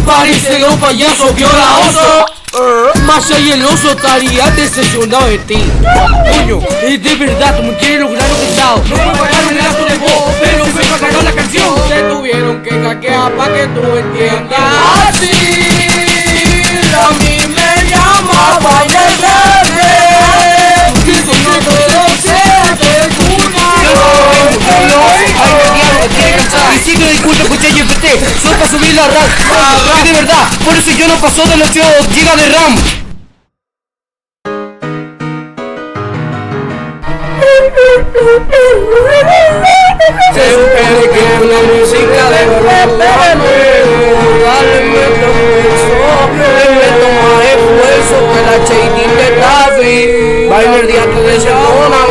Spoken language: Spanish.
Parece que un payaso viola oso. Más allá el oso estaría decepcionado de ti. Coño, de verdad, tú me quieres lograr lo que estado. No puedo pagar un gasto de voz, pero me pagaron la canción. Te tuvieron que hackear para que tú entiendas. Así, a mí me llamaba y el verde. Y si no puedo ser de y sí que disculpe, escuché GPT, solo para subir la RAM. Que de verdad, por eso yo no paso de los 8 GB de RAM. Se supone que una música de verdad le meto más esfuerzo que la Shady de Taffy. Baila el día de semana.